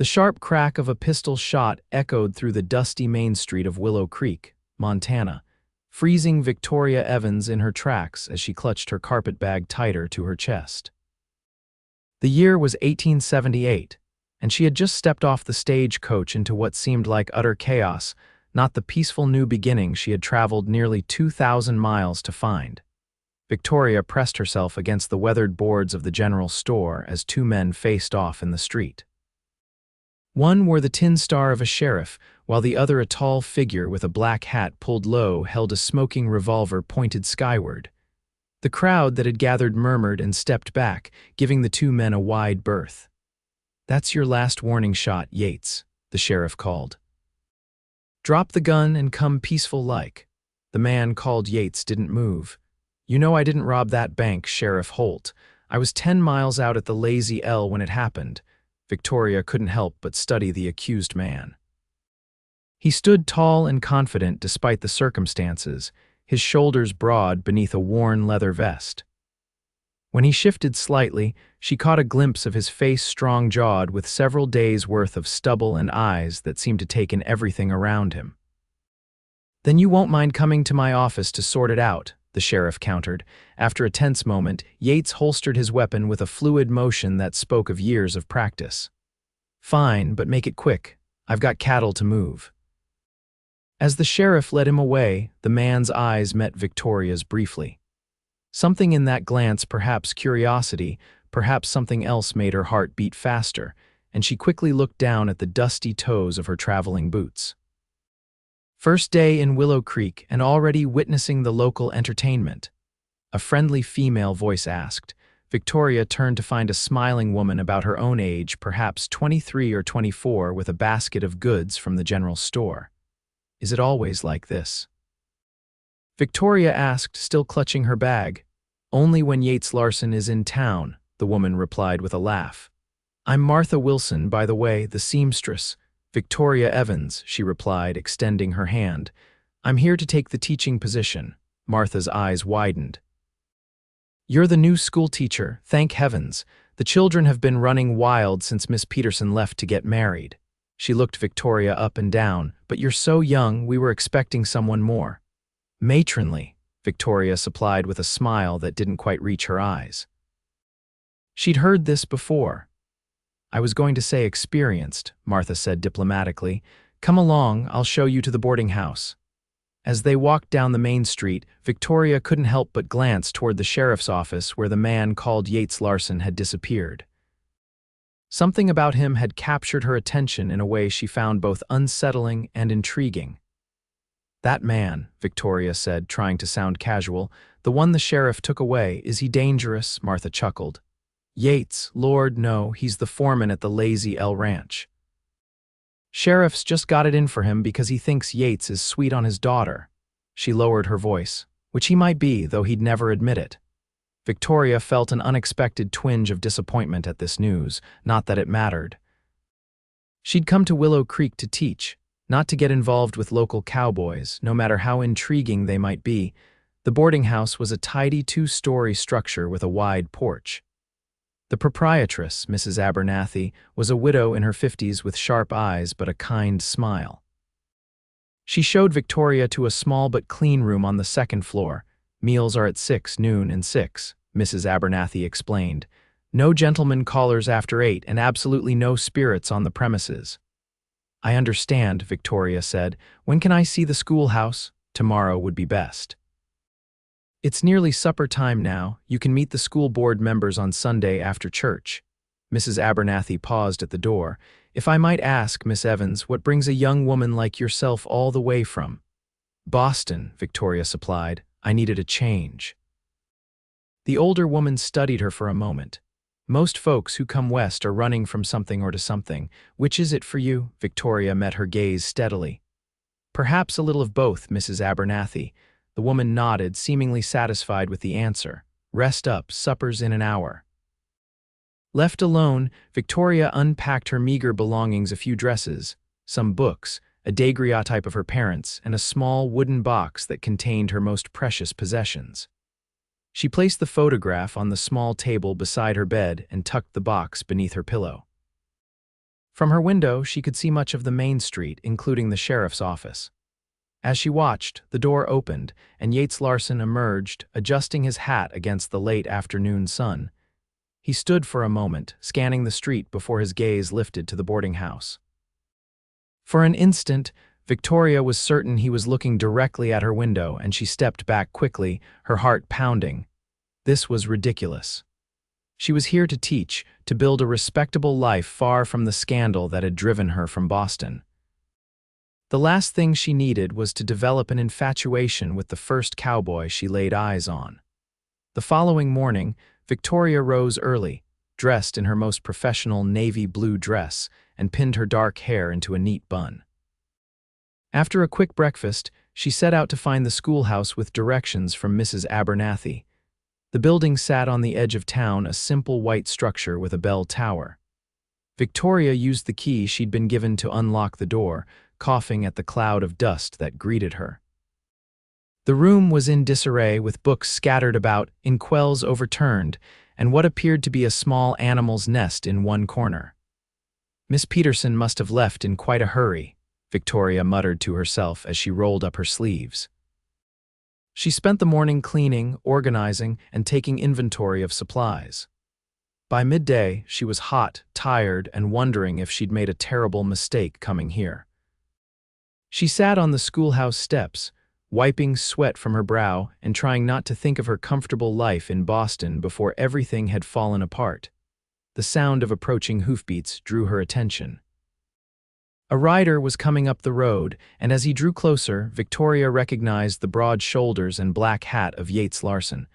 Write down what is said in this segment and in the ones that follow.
The sharp crack of a pistol shot echoed through the dusty main street of Willow Creek, Montana, freezing Victoria Evans in her tracks as she clutched her carpetbag tighter to her chest. The year was 1878, and she had just stepped off the stagecoach into what seemed like utter chaos, not the peaceful new beginning she had traveled nearly 2,000 miles to find. Victoria pressed herself against the weathered boards of the general store as two men faced off in the street. One wore the tin star of a sheriff, while the other, a tall figure with a black hat pulled low, held a smoking revolver pointed skyward. The crowd that had gathered murmured and stepped back, giving the two men a wide berth. "That's your last warning shot, Yates," the sheriff called. "Drop the gun and come peaceful-like." The man called Yates didn't move. "You know I didn't rob that bank, Sheriff Holt. I was 10 miles out at the Lazy L when it happened." Victoria couldn't help but study the accused man. He stood tall and confident despite the circumstances, his shoulders broad beneath a worn leather vest. When he shifted slightly, she caught a glimpse of his face strong-jawed with several days' worth of stubble and eyes that seemed to take in everything around him. "Then you won't mind coming to my office to sort it out," the sheriff countered. After a tense moment, Yates holstered his weapon with a fluid motion that spoke of years of practice. "Fine, but make it quick. I've got cattle to move." As the sheriff led him away, the man's eyes met Victoria's briefly. Something in that glance, perhaps curiosity, perhaps something else, made her heart beat faster, and she quickly looked down at the dusty toes of her traveling boots. First day in Willow Creek and already witnessing the local entertainment? A friendly female voice asked. Victoria turned to find a smiling woman about her own age, perhaps 23 or 24, with a basket of goods from the general store. "Is it always like this?" Victoria asked, still clutching her bag. "Only when Yates Larson is in town," the woman replied with a laugh. "I'm Martha Wilson, by the way, the seamstress." "Victoria Evans," she replied, extending her hand. "I'm here to take the teaching position." Martha's eyes widened. "You're the new school teacher, thank heavens. The children have been running wild since Miss Peterson left to get married." She looked Victoria up and down. "But you're so young, we were expecting someone more." "Matronly," Victoria supplied with a smile that didn't quite reach her eyes. She'd heard this before. "I was going to say experienced," Martha said diplomatically. "Come along, I'll show you to the boarding house." As they walked down the main street, Victoria couldn't help but glance toward the sheriff's office where the man called Yates Larson had disappeared. Something about him had captured her attention in a way she found both unsettling and intriguing. "That man," Victoria said, trying to sound casual, "the one the sheriff took away, is he dangerous?" Martha chuckled. "Yates, Lord, no, he's the foreman at the Lazy L Ranch. Sheriff's just got it in for him because he thinks Yates is sweet on his daughter." She lowered her voice, which he might be, though he'd never admit it. Victoria felt an unexpected twinge of disappointment at this news, not that it mattered. She'd come to Willow Creek to teach, not to get involved with local cowboys, no matter how intriguing they might be. The boarding house was a tidy 2-story structure with a wide porch. The proprietress, Mrs. Abernathy, was a widow in her 50s with sharp eyes but a kind smile. She showed Victoria to a small but clean room on the second floor. "Meals are at 6, noon, and 6, Mrs. Abernathy explained. "No gentlemen callers after 8 and absolutely no spirits on the premises." "I understand," Victoria said. "When can I see the schoolhouse?" "Tomorrow would be best." "It's nearly supper time now. You can meet the school board members on Sunday after church." Mrs. Abernathy paused at the door. "If I might ask, Miss Evans, what brings a young woman like yourself all the way from?" "Boston," Victoria supplied. "I needed a change." The older woman studied her for a moment. "Most folks who come west are running from something or to something. Which is it for you?" Victoria met her gaze steadily. "Perhaps a little of both, Mrs. Abernathy." The woman nodded, seemingly satisfied with the answer. "Rest up, supper's in an hour." Left alone, Victoria unpacked her meager belongings, a few dresses, some books, a daguerreotype of her parents, and a small wooden box that contained her most precious possessions. She placed the photograph on the small table beside her bed and tucked the box beneath her pillow. From her window, she could see much of the main street, including the sheriff's office. As she watched, the door opened, and Yates Larson emerged, adjusting his hat against the late afternoon sun. He stood for a moment, scanning the street before his gaze lifted to the boarding house. For an instant, Victoria was certain he was looking directly at her window, and she stepped back quickly, her heart pounding. This was ridiculous. She was here to teach, to build a respectable life far from the scandal that had driven her from Boston. The last thing she needed was to develop an infatuation with the first cowboy she laid eyes on. The following morning, Victoria rose early, dressed in her most professional navy blue dress, and pinned her dark hair into a neat bun. After a quick breakfast, she set out to find the schoolhouse with directions from Mrs. Abernathy. The building sat on the edge of town, a simple white structure with a bell tower. Victoria used the key she'd been given to unlock the door, coughing at the cloud of dust that greeted her. The room was in disarray, with books scattered about, inkwells overturned, and what appeared to be a small animal's nest in one corner. Miss Peterson must have left in quite a hurry, Victoria muttered to herself as she rolled up her sleeves. She spent the morning cleaning, organizing, and taking inventory of supplies. By midday, she was hot, tired, and wondering if she'd made a terrible mistake coming here. She sat on the schoolhouse steps, wiping sweat from her brow and trying not to think of her comfortable life in Boston before everything had fallen apart. The sound of approaching hoofbeats drew her attention. A rider was coming up the road, and as he drew closer, Victoria recognized the broad shoulders and black hat of Yates Larson.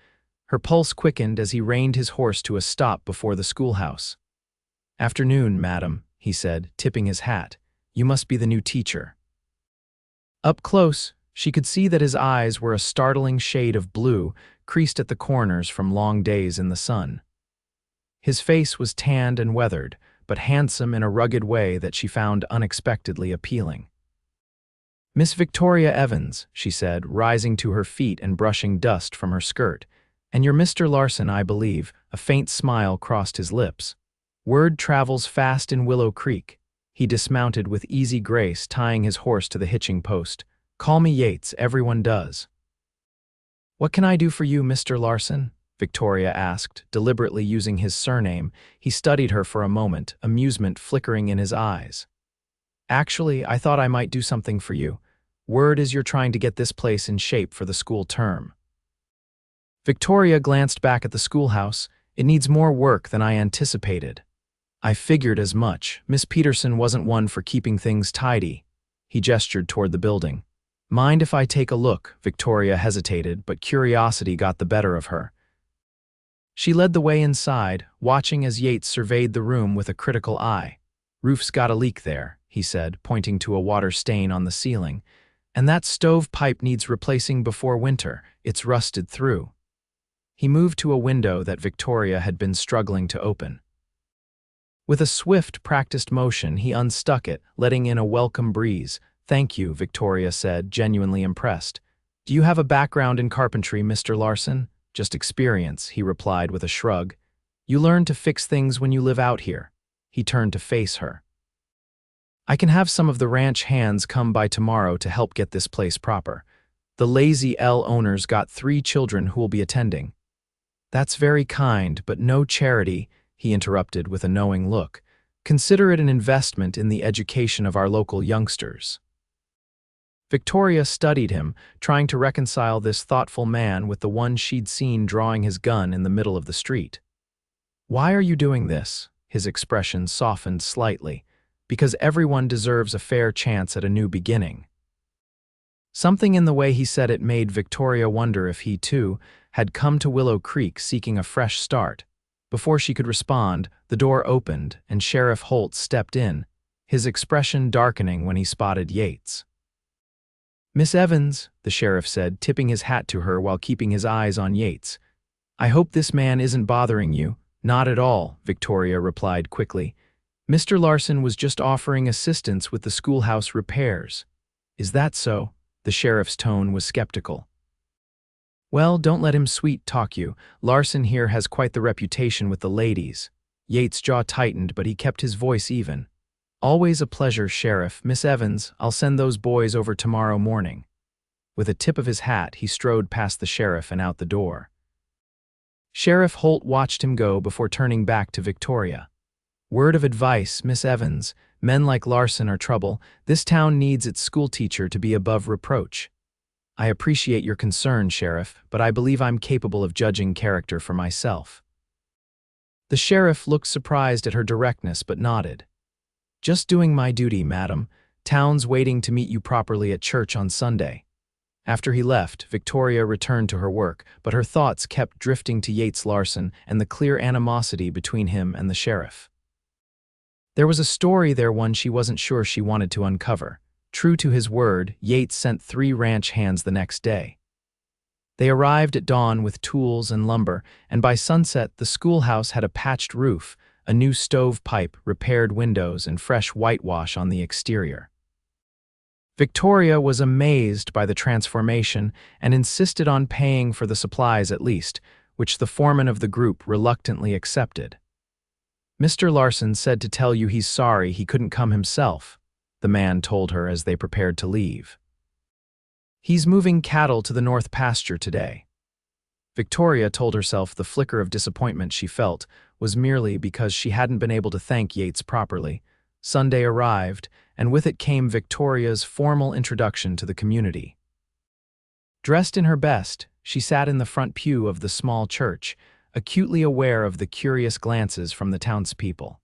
Her pulse quickened as he reined his horse to a stop before the schoolhouse. "Afternoon, madam," he said, tipping his hat. "You must be the new teacher." Up close, she could see that his eyes were a startling shade of blue, creased at the corners from long days in the sun. His face was tanned and weathered, but handsome in a rugged way that she found unexpectedly appealing. "Miss Victoria Evans," she said, rising to her feet and brushing dust from her skirt. "And you're Mr. Larson, I believe." A faint smile crossed his lips. "Word travels fast in Willow Creek." He dismounted with easy grace, tying his horse to the hitching post. "Call me Yates, everyone does." "What can I do for you, Mr. Larson?" Victoria asked, deliberately using his surname. He studied her for a moment, amusement flickering in his eyes. "Actually, I thought I might do something for you. Word is you're trying to get this place in shape for the school term." Victoria glanced back at the schoolhouse. "It needs more work than I anticipated." "I figured as much. Miss Peterson wasn't one for keeping things tidy." He gestured toward the building. "Mind if I take a look?" Victoria hesitated, but curiosity got the better of her. She led the way inside, watching as Yates surveyed the room with a critical eye. "Roof's got a leak there," he said, pointing to a water stain on the ceiling. "And that stove pipe needs replacing before winter. It's rusted through." He moved to a window that Victoria had been struggling to open. With a swift, practiced motion, he unstuck it, letting in a welcome breeze. "Thank you," Victoria said, genuinely impressed. "Do you have a background in carpentry, Mr. Larson?" "Just experience," he replied with a shrug. "You learn to fix things when you live out here." He turned to face her. "I can have some of the ranch hands come by tomorrow to help get this place proper. The Lazy L owner's got 3 children who will be attending." "That's very kind, but no charity," he interrupted with a knowing look. "Consider it an investment in the education of our local youngsters." Victoria studied him, trying to reconcile this thoughtful man with the one she'd seen drawing his gun in the middle of the street. "Why are you doing this?" His expression softened slightly. "Because everyone deserves a fair chance at a new beginning." Something in the way he said it made Victoria wonder if he, too, had come to Willow Creek seeking a fresh start. Before she could respond, the door opened and Sheriff Holt stepped in, his expression darkening when he spotted Yates. "Miss Evans," the sheriff said, tipping his hat to her while keeping his eyes on Yates. "I hope this man isn't bothering you." "Not at all," Victoria replied quickly. "Mr. Larson was just offering assistance with the schoolhouse repairs." "Is that so?" The sheriff's tone was skeptical. "Well, don't let him sweet-talk you. Larson here has quite the reputation with the ladies." Yates' jaw tightened, but he kept his voice even. Always a pleasure, Sheriff. Miss Evans, I'll send those boys over tomorrow morning. With a tip of his hat, he strode past the sheriff and out the door. Sheriff Holt watched him go before turning back to Victoria. Word of advice, Miss Evans. Men like Larson are trouble. This town needs its schoolteacher to be above reproach. I appreciate your concern, Sheriff, but I believe I'm capable of judging character for myself. The sheriff looked surprised at her directness but nodded. Just doing my duty, madam. Town's waiting to meet you properly at church on Sunday. After he left, Victoria returned to her work, but her thoughts kept drifting to Yates Larson and the clear animosity between him and the sheriff. There was a story there, one she wasn't sure she wanted to uncover. True to his word, Yates sent 3 ranch hands the next day. They arrived at dawn with tools and lumber, and by sunset the schoolhouse had a patched roof, a new stovepipe, repaired windows, and fresh whitewash on the exterior. Victoria was amazed by the transformation and insisted on paying for the supplies at least, which the foreman of the group reluctantly accepted. Mr. Larson said to tell you he's sorry he couldn't come himself, the man told her as they prepared to leave. He's moving cattle to the north pasture today. Victoria told herself the flicker of disappointment she felt was merely because she hadn't been able to thank Yates properly. Sunday arrived, and with it came Victoria's formal introduction to the community. Dressed in her best, she sat in the front pew of the small church, acutely aware of the curious glances from the townspeople.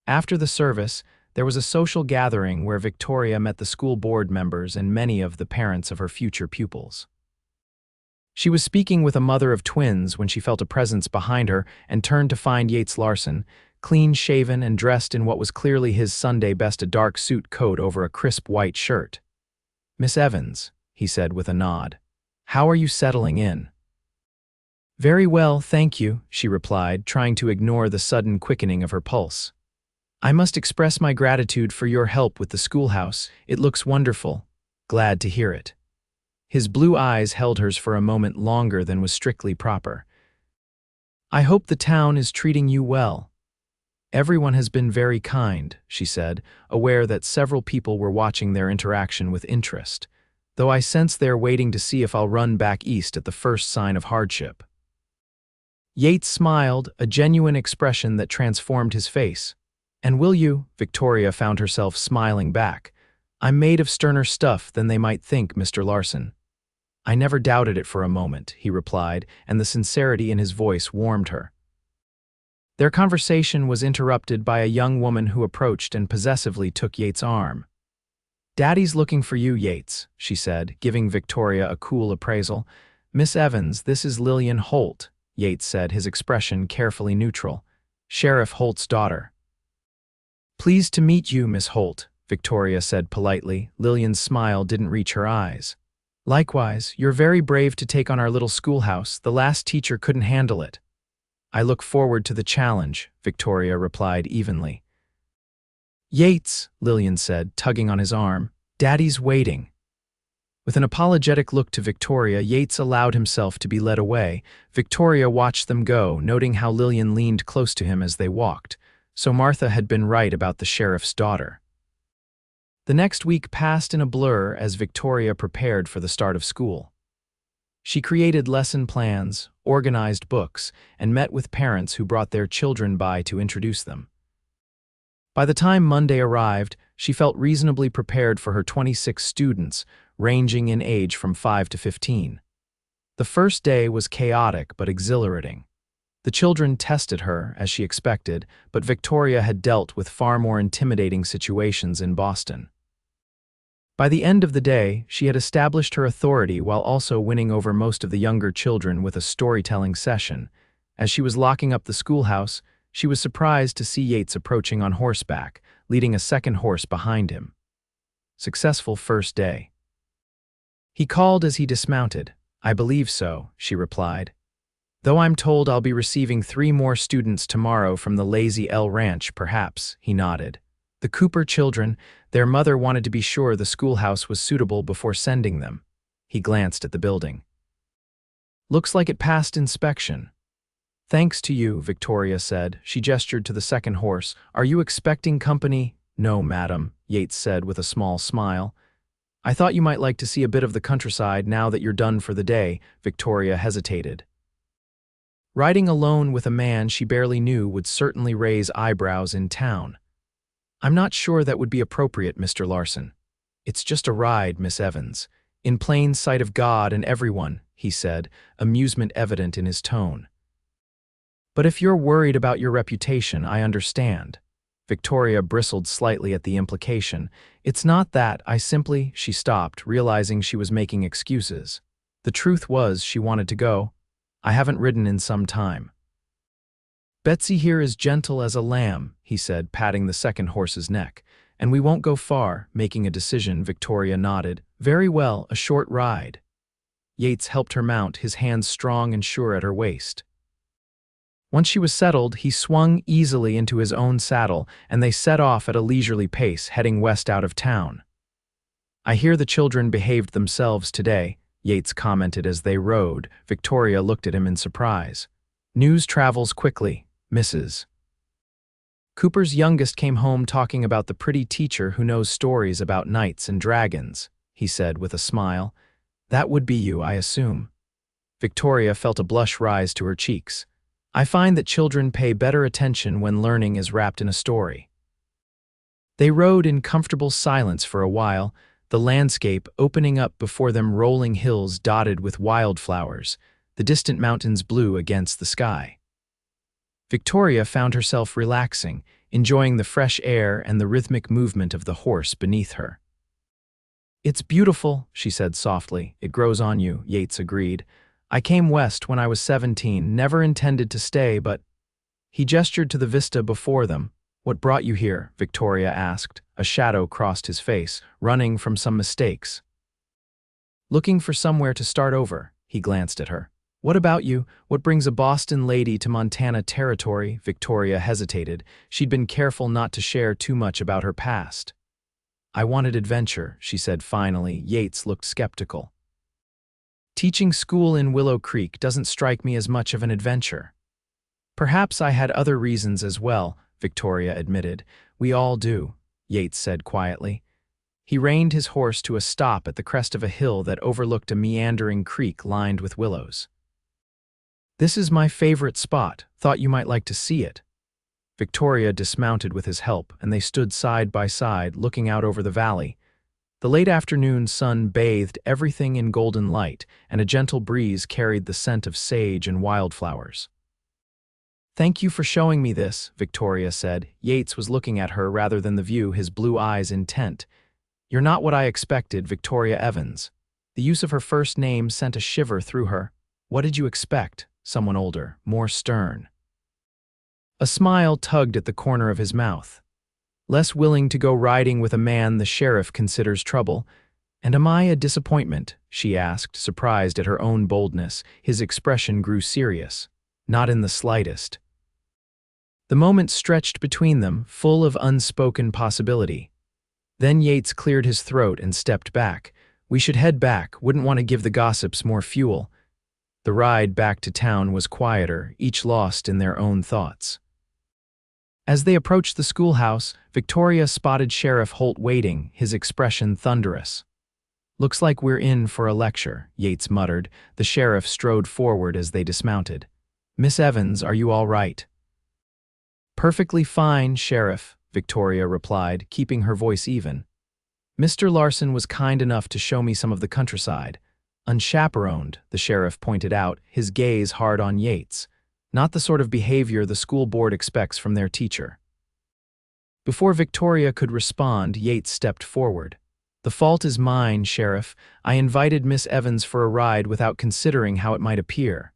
After the service, there was a social gathering where Victoria met the school board members and many of the parents of her future pupils. She was speaking with a mother of twins when she felt a presence behind her and turned to find Yates Larson, clean-shaven and dressed in what was clearly his Sunday best, a dark suit coat over a crisp white shirt. "Miss Evans," he said with a nod. "How are you settling in?" "Very well, thank you," she replied, trying to ignore the sudden quickening of her pulse. "I must express my gratitude for your help with the schoolhouse. It looks wonderful. Glad to hear it." His blue eyes held hers for a moment longer than was strictly proper. "I hope the town is treating you well." "Everyone has been very kind," she said, aware that several people were watching their interaction with interest, "though I sense they're waiting to see if I'll run back east at the first sign of hardship." Yates smiled, a genuine expression that transformed his face. "And will you?" Victoria found herself smiling back. "I'm made of sterner stuff than they might think, Mr. Larson." "I never doubted it for a moment," he replied, and the sincerity in his voice warmed her. Their conversation was interrupted by a young woman who approached and possessively took Yates' arm. "Daddy's looking for you, Yates," she said, giving Victoria a cool appraisal. "Miss Evans, this is Lillian Holt," Yates said, his expression carefully neutral. "Sheriff Holt's daughter." "Pleased to meet you, Miss Holt," Victoria said politely. Lillian's smile didn't reach her eyes. "Likewise, you're very brave to take on our little schoolhouse. The last teacher couldn't handle it." "I look forward to the challenge," Victoria replied evenly. "Yates," Lillian said, tugging on his arm, "Daddy's waiting." With an apologetic look to Victoria, Yates allowed himself to be led away. Victoria watched them go, noting how Lillian leaned close to him as they walked. So Martha had been right about the sheriff's daughter. The next week passed in a blur as Victoria prepared for the start of school. She created lesson plans, organized books, and met with parents who brought their children by to introduce them. By the time Monday arrived, she felt reasonably prepared for her 26 students, ranging in age from 5 to 15. The first day was chaotic but exhilarating. The children tested her, as she expected, but Victoria had dealt with far more intimidating situations in Boston. By the end of the day, she had established her authority while also winning over most of the younger children with a storytelling session. As she was locking up the schoolhouse, she was surprised to see Yates approaching on horseback, leading a second horse behind him. Successful first day. He called as he dismounted. "I believe so," she replied. "Though I'm told I'll be receiving 3 more students tomorrow from the Lazy L Ranch, perhaps," he nodded. The Cooper children, their mother wanted to be sure the schoolhouse was suitable before sending them. He glanced at the building. "Looks like it passed inspection." "Thanks to you," Victoria said. She gestured to the second horse. "Are you expecting company?" "No, madam," Yates said with a small smile. "I thought you might like to see a bit of the countryside now that you're done for the day." Victoria hesitated. Riding alone with a man she barely knew would certainly raise eyebrows in town. "I'm not sure that would be appropriate, Mr. Larson." "It's just a ride, Miss Evans. In plain sight of God and everyone," he said, amusement evident in his tone. "But if you're worried about your reputation, I understand." Victoria bristled slightly at the implication. "It's not that, I simply—" She stopped, realizing she was making excuses. The truth was she wanted to go. "I haven't ridden in some time." "Betsy here is gentle as a lamb," he said, patting the second horse's neck. "And we won't go far." Making a decision, Victoria nodded. "Very well, a short ride." Yates helped her mount, his hands strong and sure at her waist. Once she was settled, he swung easily into his own saddle, and they set off at a leisurely pace, heading west out of town. "I hear the children behaved themselves today," Yates commented as they rode. Victoria looked at him in surprise. "News travels quickly, Mrs. Cooper's youngest came home talking about the pretty teacher who knows stories about knights and dragons," he said with a smile. "That would be you, I assume." Victoria felt a blush rise to her cheeks. "I find that children pay better attention when learning is wrapped in a story." They rode in comfortable silence for a while, the landscape opening up before them, rolling hills dotted with wildflowers, the distant mountains blue against the sky. Victoria found herself relaxing, enjoying the fresh air and the rhythmic movement of the horse beneath her. "It's beautiful," she said softly. "It grows on you," Yates agreed. "I came west when I was 17, never intended to stay, but—" He gestured to the vista before them. "What brought you here?" Victoria asked. A shadow crossed his face, running from some mistakes. "Looking for somewhere to start over," he glanced at her. "What about you? What brings a Boston lady to Montana territory?" Victoria hesitated. She'd been careful not to share too much about her past. "I wanted adventure," she said finally. Yates looked skeptical. "Teaching school in Willow Creek doesn't strike me as much of an adventure." "Perhaps I had other reasons as well," Victoria admitted. "We all do," Yates said quietly. He reined his horse to a stop at the crest of a hill that overlooked a meandering creek lined with willows. "This is my favorite spot. Thought you might like to see it." Victoria dismounted with his help, and they stood side by side, looking out over the valley. The late afternoon sun bathed everything in golden light, and a gentle breeze carried the scent of sage and wildflowers. "Thank you for showing me this," Victoria said. Yates was looking at her rather than the view, his blue eyes intent. "You're not what I expected, Victoria Evans." The use of her first name sent a shiver through her. "What did you expect? Someone older, more stern." A smile tugged at the corner of his mouth. "Less willing to go riding with a man the sheriff considers trouble. And am I a disappointment?" she asked, surprised at her own boldness. His expression grew serious. "Not in the slightest." The moment stretched between them, full of unspoken possibility. Then Yates cleared his throat and stepped back. "We should head back, wouldn't want to give the gossips more fuel." The ride back to town was quieter, each lost in their own thoughts. As they approached the schoolhouse, Victoria spotted Sheriff Holt waiting, his expression thunderous. "Looks like we're in for a lecture," Yates muttered. The sheriff strode forward as they dismounted. "Miss Evans, are you all right?" "Perfectly fine, Sheriff," Victoria replied, keeping her voice even. "Mr. Larson was kind enough to show me some of the countryside." "Unchaperoned," the sheriff pointed out, his gaze hard on Yates. "Not the sort of behavior the school board expects from their teacher." Before Victoria could respond, Yates stepped forward. "The fault is mine, Sheriff. I invited Miss Evans for a ride without considering how it might appear."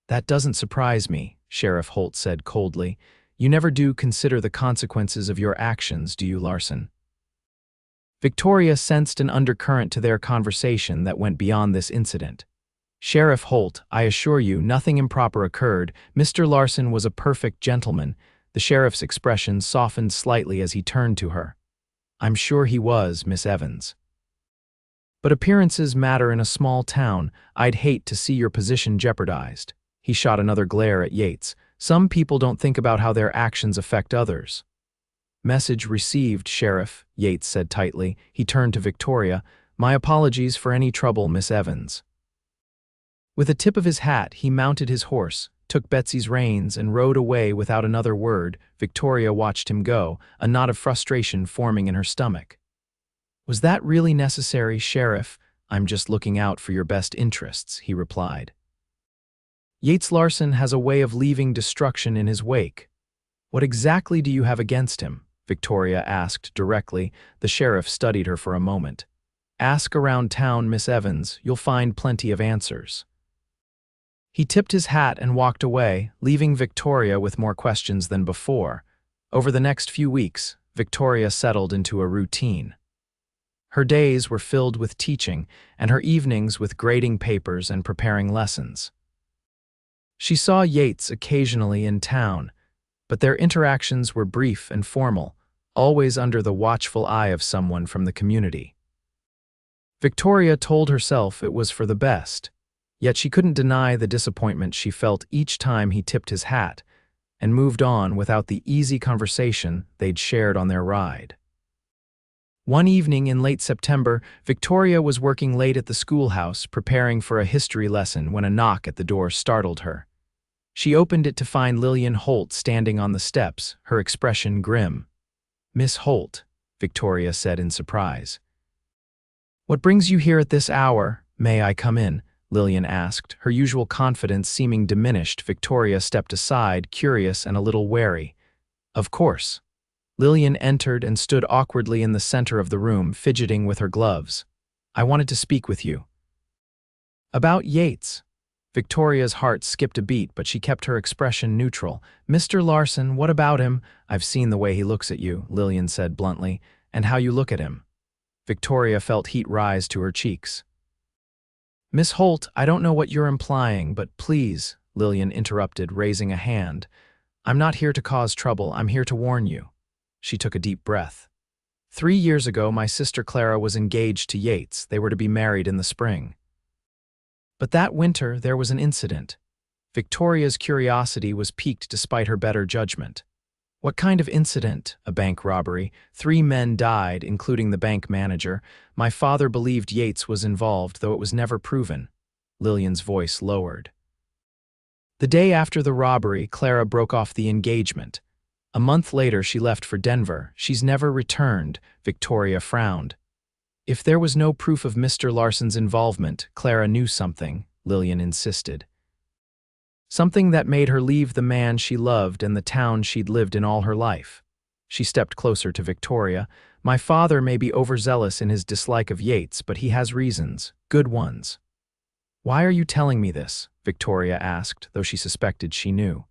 "That doesn't surprise me," Sheriff Holt said coldly. "You never do consider the consequences of your actions, do you, Larson?" Victoria sensed an undercurrent to their conversation that went beyond this incident. "Sheriff Holt, I assure you, nothing improper occurred. Mr. Larson was a perfect gentleman." The sheriff's expression softened slightly as he turned to her. "I'm sure he was, Miss Evans. But appearances matter in a small town. I'd hate to see your position jeopardized." He shot another glare at Yates. "Some people don't think about how their actions affect others." Message received, Sheriff, Yates said tightly. He turned to Victoria. My apologies for any trouble, Miss Evans. With a tip of his hat, he mounted his horse, took Betsy's reins, and rode away without another word. Victoria watched him go, a knot of frustration forming in her stomach. Was that really necessary, Sheriff? I'm just looking out for your best interests, he replied. Yates Larson has a way of leaving destruction in his wake. What exactly do you have against him? Victoria asked directly. The sheriff studied her for a moment. Ask around town, Miss Evans. You'll find plenty of answers. He tipped his hat and walked away, leaving Victoria with more questions than before. Over the next few weeks, Victoria settled into a routine. Her days were filled with teaching, and her evenings with grading papers and preparing lessons. She saw Yates occasionally in town, but their interactions were brief and formal, always under the watchful eye of someone from the community. Victoria told herself it was for the best, yet she couldn't deny the disappointment she felt each time he tipped his hat and moved on without the easy conversation they'd shared on their ride. One evening in late September, Victoria was working late at the schoolhouse, preparing for a history lesson when a knock at the door startled her. She opened it to find Lillian Holt standing on the steps, her expression grim. Miss Holt, Victoria said in surprise. What brings you here at this hour? May I come in? Lillian asked, her usual confidence seeming diminished. Victoria stepped aside, curious and a little wary. Of course. Lillian entered and stood awkwardly in the center of the room, fidgeting with her gloves. I wanted to speak with you. About Yates. Victoria's heart skipped a beat, but she kept her expression neutral. Mr. Larson, what about him? I've seen the way he looks at you, Lillian said bluntly, and how you look at him. Victoria felt heat rise to her cheeks. Miss Holt, I don't know what you're implying, but please, Lillian interrupted, raising a hand. I'm not here to cause trouble, I'm here to warn you. She took a deep breath. 3 years ago, my sister Clara was engaged to Yates. They were to be married in the spring. But that winter, there was an incident. Victoria's curiosity was piqued despite her better judgment. What kind of incident? A bank robbery. 3 men died, including the bank manager. My father believed Yates was involved, though it was never proven. Lillian's voice lowered. The day after the robbery, Clara broke off the engagement. A month later, she left for Denver. She's never returned. Victoria frowned. If there was no proof of Mr. Larson's involvement, Clara knew something, Lillian insisted. Something that made her leave the man she loved and the town she'd lived in all her life. She stepped closer to Victoria. My father may be overzealous in his dislike of Yates, but he has reasons, good ones. Why are you telling me this? Victoria asked, though she suspected she knew.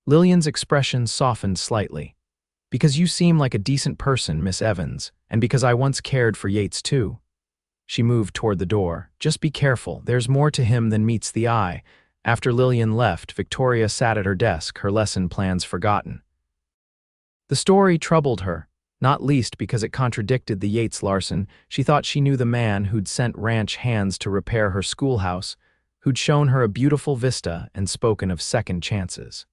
Lillian's expression softened slightly. Because you seem like a decent person, Miss Evans, and because I once cared for Yates too. She moved toward the door. Just be careful, there's more to him than meets the eye. After Lillian left, Victoria sat at her desk, her lesson plans forgotten. The story troubled her, not least because it contradicted the Yates Larson. She thought she knew the man who'd sent ranch hands to repair her schoolhouse, who'd shown her a beautiful vista and spoken of second chances.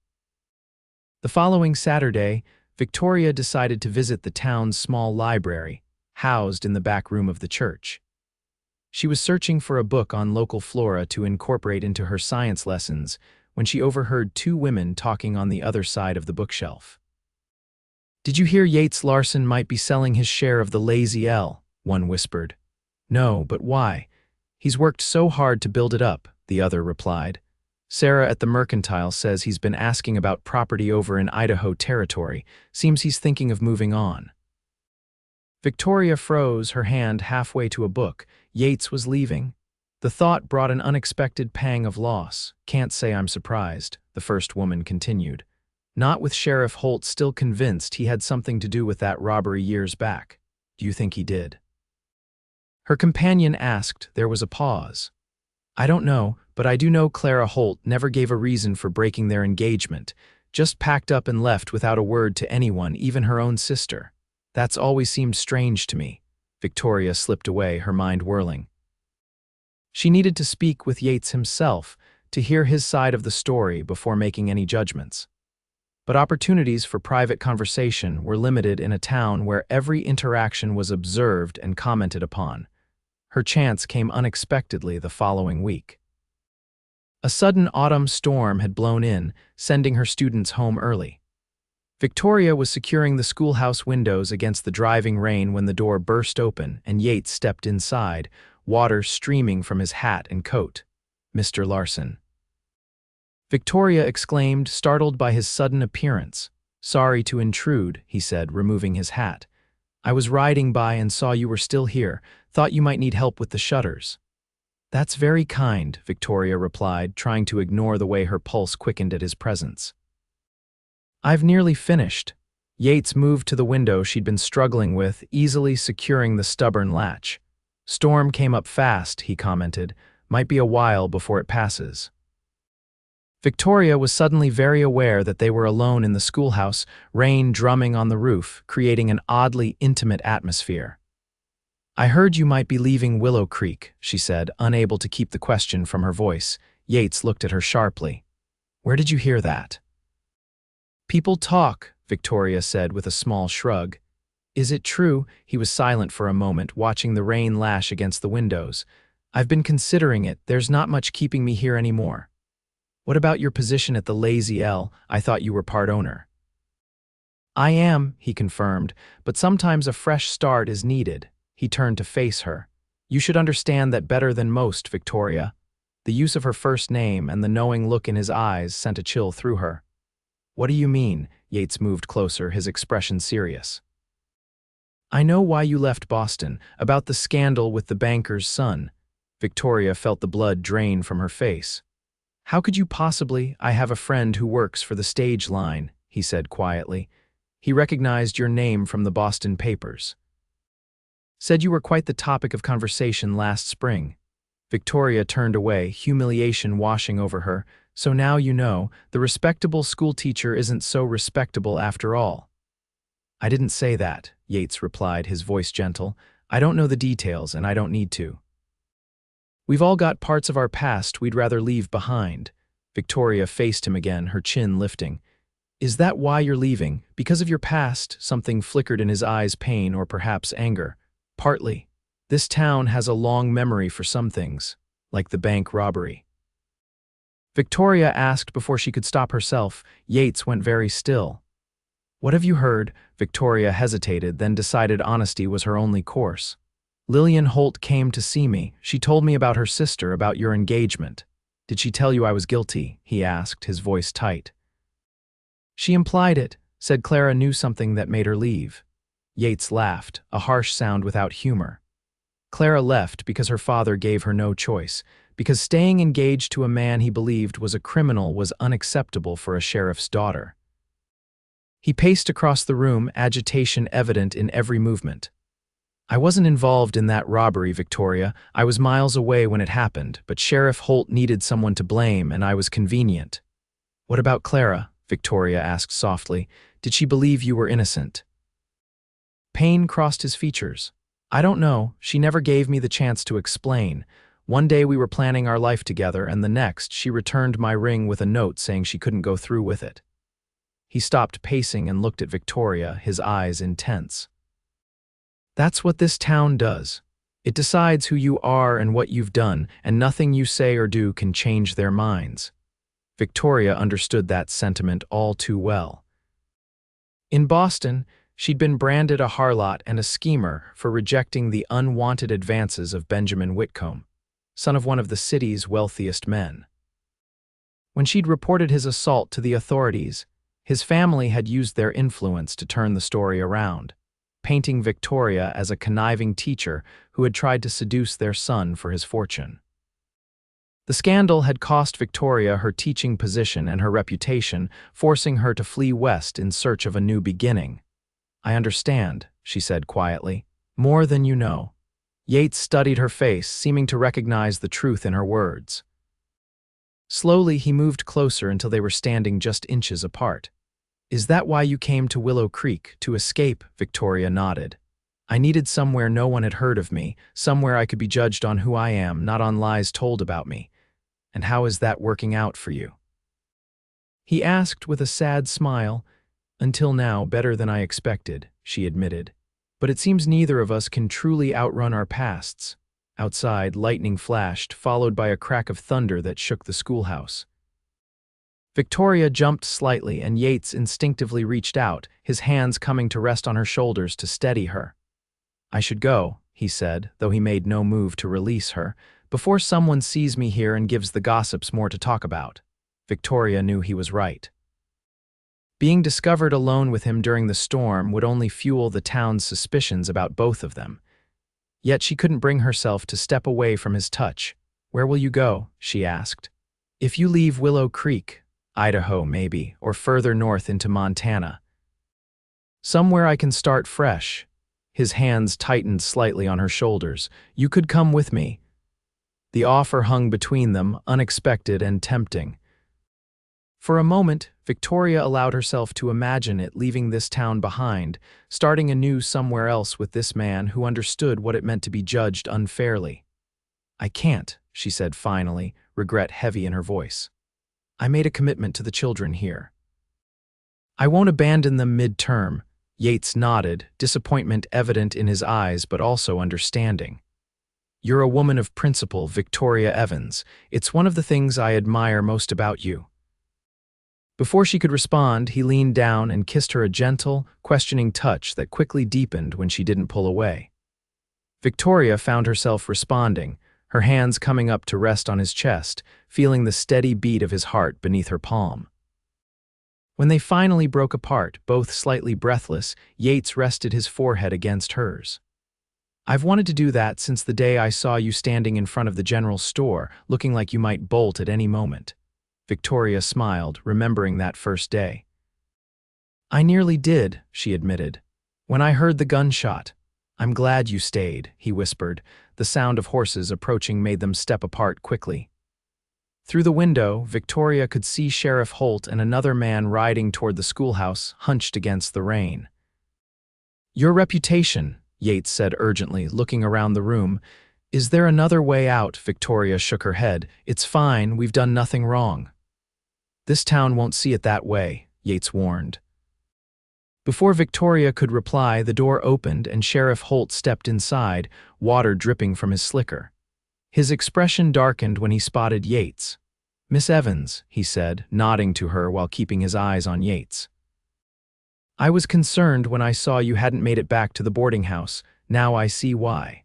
The following Saturday, Victoria decided to visit the town's small library, housed in the back room of the church. She was searching for a book on local flora to incorporate into her science lessons when she overheard 2 women talking on the other side of the bookshelf. Did you hear Yates Larson might be selling his share of the Lazy L? One whispered. No, but why? He's worked so hard to build it up, the other replied. Sarah at the Mercantile says he's been asking about property over in Idaho Territory. Seems he's thinking of moving on. Victoria froze, her hand halfway to a book. Yates was leaving. The thought brought an unexpected pang of loss. Can't say I'm surprised, the first woman continued. Not with Sheriff Holt still convinced he had something to do with that robbery years back. Do you think he did? Her companion asked. There was a pause. I don't know, but I do know Clara Holt never gave a reason for breaking their engagement, just packed up and left without a word to anyone, even her own sister. That's always seemed strange to me. Victoria slipped away, her mind whirling. She needed to speak with Yates himself, to hear his side of the story before making any judgments. but opportunities for private conversation were limited in a town where every interaction was observed and commented upon. Her chance came unexpectedly the following week. A sudden autumn storm had blown in, sending her students home early. Victoria was securing the schoolhouse windows against the driving rain when the door burst open and Yates stepped inside, water streaming from his hat and coat. "Mr. Larson." Victoria exclaimed, startled by his sudden appearance. "Sorry to intrude," he said, removing his hat. "I was riding by and saw you were still here, thought you might need help with the shutters." "That's very kind," Victoria replied, trying to ignore the way her pulse quickened at his presence. "I've nearly finished." Yates moved to the window she'd been struggling with, easily securing the stubborn latch. "Storm came up fast," he commented. "Might be a while before it passes." Victoria was suddenly very aware that they were alone in the schoolhouse, rain drumming on the roof, creating an oddly intimate atmosphere. "I heard you might be leaving Willow Creek," she said, unable to keep the question from her voice. Yates looked at her sharply. "Where did you hear that?" "People talk," Victoria said with a small shrug. "Is it true?" He was silent for a moment, watching the rain lash against the windows. "I've been considering it. There's not much keeping me here anymore." "What about your position at the Lazy L? I thought you were part owner." "I am," he confirmed, "but sometimes a fresh start is needed." He turned to face her. "You should understand that better than most, Victoria." The use of her first name and the knowing look in his eyes sent a chill through her. "What do you mean?" Yates moved closer, his expression serious. "I know why you left Boston, about the scandal with the banker's son." Victoria felt the blood drain from her face. "How could you possibly? I have a friend who works for the stage line," he said quietly. "He recognized your name from the Boston papers. Said you were quite the topic of conversation last spring." Victoria turned away, humiliation washing over her. "So now you know, the respectable schoolteacher isn't so respectable after all." "I didn't say that," Yates replied, his voice gentle. "I don't know the details, and I don't need to. We've all got parts of our past we'd rather leave behind." Victoria faced him again, her chin lifting. "Is that why you're leaving? Because of your past?" Something flickered in his eyes, pain or perhaps anger. "Partly. This town has a long memory for some things, like the bank robbery." Victoria asked before she could stop herself. Yates went very still. "What have you heard?" Victoria hesitated, then decided honesty was her only course. "Lillian Holt came to see me. She told me about her sister, about your engagement." "Did she tell you I was guilty?" he asked, his voice tight. "She implied it, said Clara knew something that made her leave." Yates laughed, a harsh sound without humor. "Clara left because her father gave her no choice, because staying engaged to a man he believed was a criminal was unacceptable for a sheriff's daughter." He paced across the room, agitation evident in every movement. "I wasn't involved in that robbery, Victoria. I was miles away when it happened, but Sheriff Holt needed someone to blame, and I was convenient." "What about Clara?" Victoria asked softly. "Did she believe you were innocent?" Pain crossed his features. "I don't know. She never gave me the chance to explain. One day we were planning our life together, and the next, she returned my ring with a note saying she couldn't go through with it." He stopped pacing and looked at Victoria, his eyes intense. "That's what this town does. It decides who you are and what you've done, and nothing you say or do can change their minds." Victoria understood that sentiment all too well. In Boston, she'd been branded a harlot and a schemer for rejecting the unwanted advances of Benjamin Whitcomb, son of one of the city's wealthiest men. When she'd reported his assault to the authorities, his family had used their influence to turn the story around, painting Victoria as a conniving teacher who had tried to seduce their son for his fortune. The scandal had cost Victoria her teaching position and her reputation, forcing her to flee west in search of a new beginning. "I understand," she said quietly. "More than you know." Yates studied her face, seeming to recognize the truth in her words. Slowly, he moved closer until they were standing just inches apart. "Is that why you came to Willow Creek, to escape?" Victoria nodded. "I needed somewhere no one had heard of me, somewhere I could be judged on who I am, not on lies told about me. And how is that working out for you?" He asked with a sad smile. Until now, better than I expected, she admitted. But it seems neither of us can truly outrun our pasts. Outside, lightning flashed, followed by a crack of thunder that shook the schoolhouse. Victoria jumped slightly, and Yates instinctively reached out, his hands coming to rest on her shoulders to steady her. "I should go," he said, though he made no move to release her, "before someone sees me here and gives the gossips more to talk about." Victoria knew he was right. Being discovered alone with him during the storm would only fuel the town's suspicions about both of them. Yet she couldn't bring herself to step away from his touch. "Where will you go?" she asked. "If you leave Willow Creek, Idaho maybe, or further north into Montana. Somewhere I can start fresh." His hands tightened slightly on her shoulders. "You could come with me." The offer hung between them, unexpected and tempting. For a moment, Victoria allowed herself to imagine it leaving this town behind, starting anew somewhere else with this man who understood what it meant to be judged unfairly. "I can't," she said finally, regret heavy in her voice. "I made a commitment to the children here." "I won't abandon them mid-term." Yates nodded, disappointment evident in his eyes but also understanding. "You're a woman of principle, Victoria Evans. It's one of the things I admire most about you." Before she could respond, he leaned down and kissed her a gentle, questioning touch that quickly deepened when she didn't pull away. Victoria found herself responding, her hands coming up to rest on his chest, feeling the steady beat of his heart beneath her palm. When they finally broke apart, both slightly breathless, Yates rested his forehead against hers. "I've wanted to do that since the day I saw you standing in front of the general store, looking like you might bolt at any moment." Victoria smiled, remembering that first day. "I nearly did," she admitted. "When I heard the gunshot." "I'm glad you stayed," he whispered. The sound of horses approaching made them step apart quickly. Through the window, Victoria could see Sheriff Holt and another man riding toward the schoolhouse, hunched against the rain. "Your reputation," Yates said urgently, looking around the room. "Is there another way out?" Victoria shook her head. "It's fine, we've done nothing wrong." "This town won't see it that way," Yates warned. Before Victoria could reply, the door opened and Sheriff Holt stepped inside, water dripping from his slicker. His expression darkened when he spotted Yates. "Miss Evans," he said, nodding to her while keeping his eyes on Yates. "I was concerned when I saw you hadn't made it back to the boarding house. Now I see why."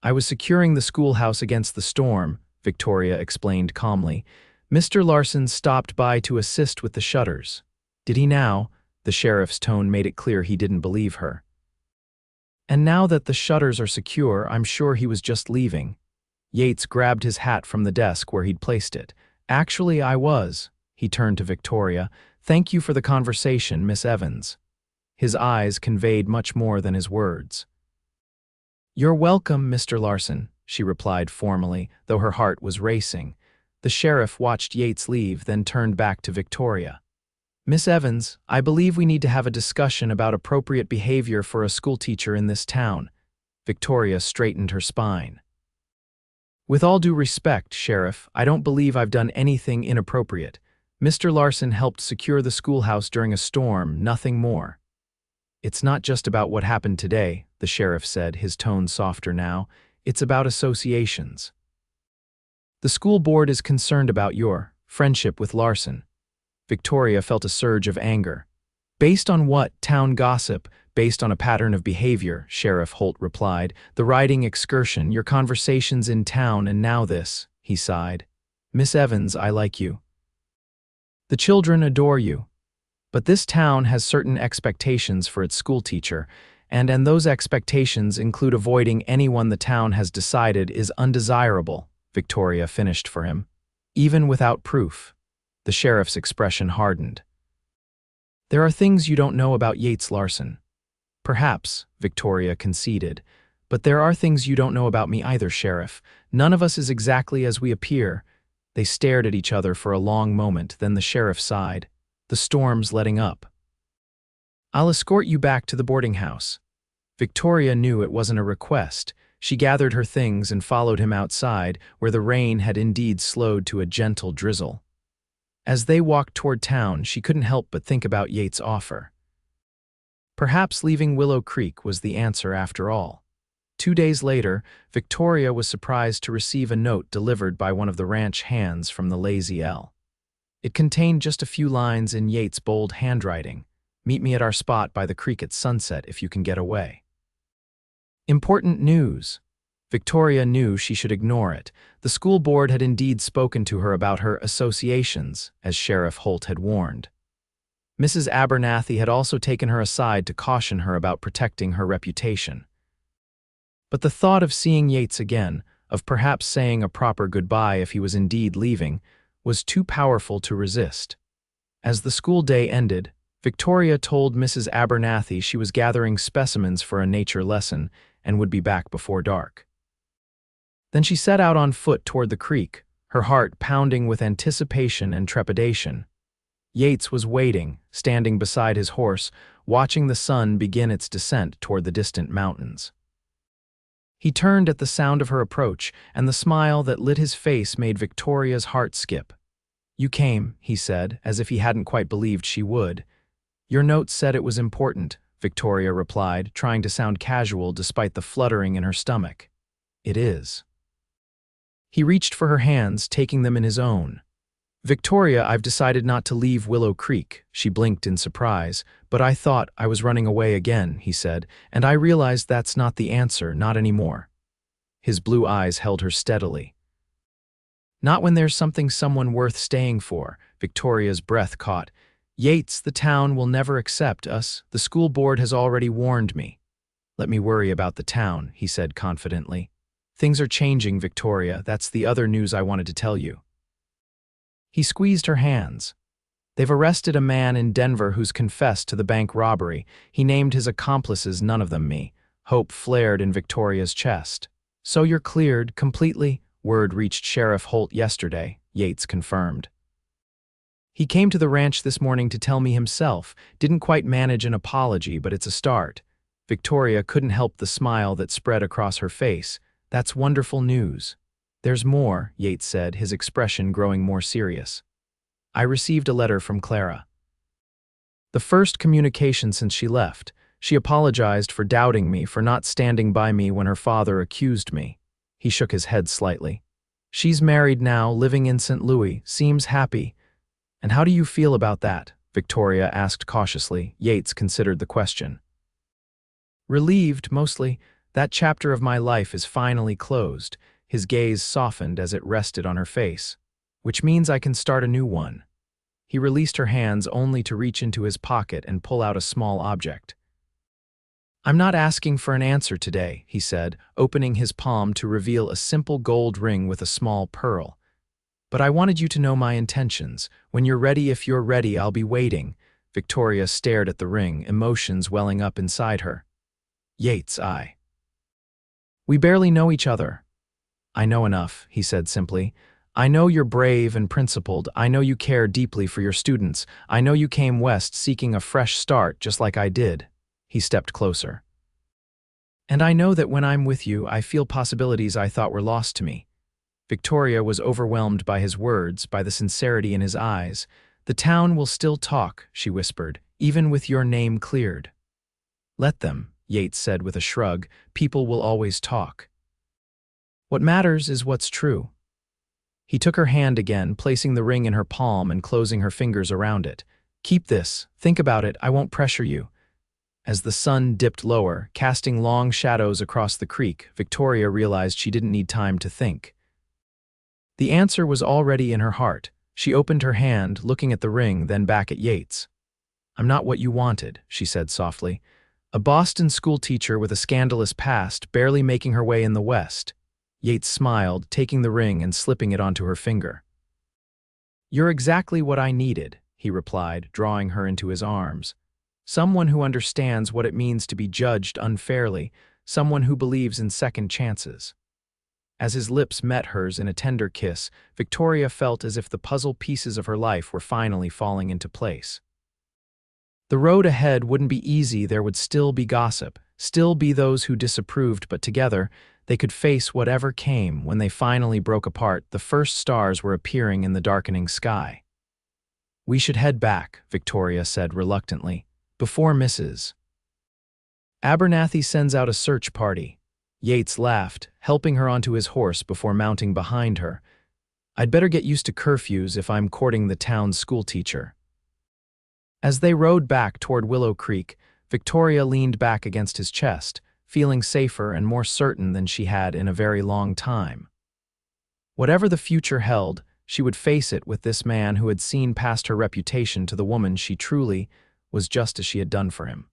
"I was securing the schoolhouse against the storm," Victoria explained calmly. "Mr. Larson stopped by to assist with the shutters." "Did he now?" The sheriff's tone made it clear he didn't believe her. "And now that the shutters are secure, I'm sure he was just leaving." Yates grabbed his hat from the desk where he'd placed it. "Actually, I was." He turned to Victoria. "Thank you for the conversation, Miss Evans." His eyes conveyed much more than his words. "You're welcome, Mr. Larson," she replied formally, though her heart was racing. The sheriff watched Yates leave, then turned back to Victoria. "Miss Evans, I believe we need to have a discussion about appropriate behavior for a schoolteacher in this town." Victoria straightened her spine. "With all due respect, Sheriff, I don't believe I've done anything inappropriate. Mr. Larson helped secure the schoolhouse during a storm, nothing more." "It's not just about what happened today," the sheriff said, his tone softer now. "It's about associations. The school board is concerned about your friendship with Larson." Victoria felt a surge of anger. "Based on what? Town gossip? Based on a pattern of behavior," Sheriff Holt replied. "The riding excursion, your conversations in town, and now this," he sighed. "Miss Evans, I like you. The children adore you. But this town has certain expectations for its schoolteacher, and those expectations include avoiding anyone the town has decided is undesirable," Victoria finished for him. "Even without proof." The sheriff's expression hardened. "There are things you don't know about Yates Larson." "Perhaps," Victoria conceded, "but there are things you don't know about me either, Sheriff. None of us is exactly as we appear." They stared at each other for a long moment, then the sheriff sighed. "The storm's letting up. I'll escort you back to the boarding house." Victoria knew it wasn't a request. She gathered her things and followed him outside, where the rain had indeed slowed to a gentle drizzle. As they walked toward town, she couldn't help but think about Yates' offer. Perhaps leaving Willow Creek was the answer after all. 2 days later, Victoria was surprised to receive a note delivered by one of the ranch hands from the Lazy L. It contained just a few lines in Yates' bold handwriting. "Meet me at our spot by the creek at sunset if you can get away." Important news. Victoria knew she should ignore it. The school board had indeed spoken to her about her associations, as Sheriff Holt had warned. Mrs. Abernathy had also taken her aside to caution her about protecting her reputation. But the thought of seeing Yates again, of perhaps saying a proper goodbye if he was indeed leaving, was too powerful to resist. As the school day ended, Victoria told Mrs. Abernathy she was gathering specimens for a nature lesson and would be back before dark. Then she set out on foot toward the creek, her heart pounding with anticipation and trepidation. Yates was waiting, standing beside his horse, watching the sun begin its descent toward the distant mountains. He turned at the sound of her approach, and the smile that lit his face made Victoria's heart skip. "You came," he said, as if he hadn't quite believed she would. "Your note said it was important," Victoria replied, trying to sound casual despite the fluttering in her stomach. "It is." He reached for her hands, taking them in his own. "Victoria, I've decided not to leave Willow Creek," she blinked in surprise. "But I thought I was running away again," he said, "and I realized that's not the answer, not anymore." His blue eyes held her steadily. "Not when there's someone worth staying for," Victoria's breath caught. "Yates, the town will never accept us. The school board has already warned me." "Let me worry about the town," he said confidently. "Things are changing, Victoria. That's the other news I wanted to tell you." He squeezed her hands. "They've arrested a man in Denver who's confessed to the bank robbery. He named his accomplices, none of them me." Hope flared in Victoria's chest. "So you're cleared, completely?" Word reached Sheriff Holt yesterday, Yates confirmed. "He came to the ranch this morning to tell me himself. Didn't quite manage an apology, but it's a start." Victoria couldn't help the smile that spread across her face. "That's wonderful news." "There's more," Yates said, his expression growing more serious. "I received a letter from Clara. The first communication since she left. She apologized for doubting me, for not standing by me when her father accused me." He shook his head slightly. "She's married now, living in St. Louis, seems happy." "And how do you feel about that?" Victoria asked cautiously. Yates considered the question. "Relieved, mostly. That chapter of my life is finally closed." His gaze softened as it rested on her face. "Which means I can start a new one." He released her hands only to reach into his pocket and pull out a small object. "I'm not asking for an answer today," he said, opening his palm to reveal a simple gold ring with a small pearl. "But I wanted you to know my intentions. When you're ready, if you're ready, I'll be waiting." Victoria stared at the ring, emotions welling up inside her. "Yates, we barely know each other." "I know enough," he said simply. "I know you're brave and principled. I know you care deeply for your students. I know you came west seeking a fresh start, just like I did." He stepped closer. "And I know that when I'm with you, I feel possibilities I thought were lost to me." Victoria was overwhelmed by his words, by the sincerity in his eyes. "The town will still talk," she whispered, "even with your name cleared." "Let them," Yates said with a shrug. "People will always talk. What matters is what's true." He took her hand again, placing the ring in her palm and closing her fingers around it. "Keep this. Think about it. I won't pressure you." As the sun dipped lower, casting long shadows across the creek, Victoria realized she didn't need time to think. The answer was already in her heart. She opened her hand, looking at the ring, then back at Yates. "I'm not what you wanted," she said softly. "A Boston schoolteacher with a scandalous past, barely making her way in the West." Yates smiled, taking the ring and slipping it onto her finger. "You're exactly what I needed," he replied, drawing her into his arms. "Someone who understands what it means to be judged unfairly, someone who believes in second chances." As his lips met hers in a tender kiss, Victoria felt as if the puzzle pieces of her life were finally falling into place. The road ahead wouldn't be easy. There would still be gossip, still be those who disapproved, but together they could face whatever came. When they finally broke apart, the first stars were appearing in the darkening sky. "We should head back," Victoria said reluctantly, "before Mrs. Abernathy sends out a search party." Yates laughed, helping her onto his horse before mounting behind her. "I'd better get used to curfews if I'm courting the town's schoolteacher." As they rode back toward Willow Creek, Victoria leaned back against his chest, feeling safer and more certain than she had in a very long time. Whatever the future held, she would face it with this man who had seen past her reputation to the woman she truly was, just as she had done for him.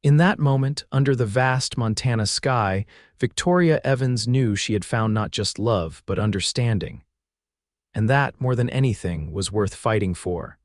In that moment, under the vast Montana sky, Victoria Evans knew she had found not just love, but understanding. And that, more than anything, was worth fighting for.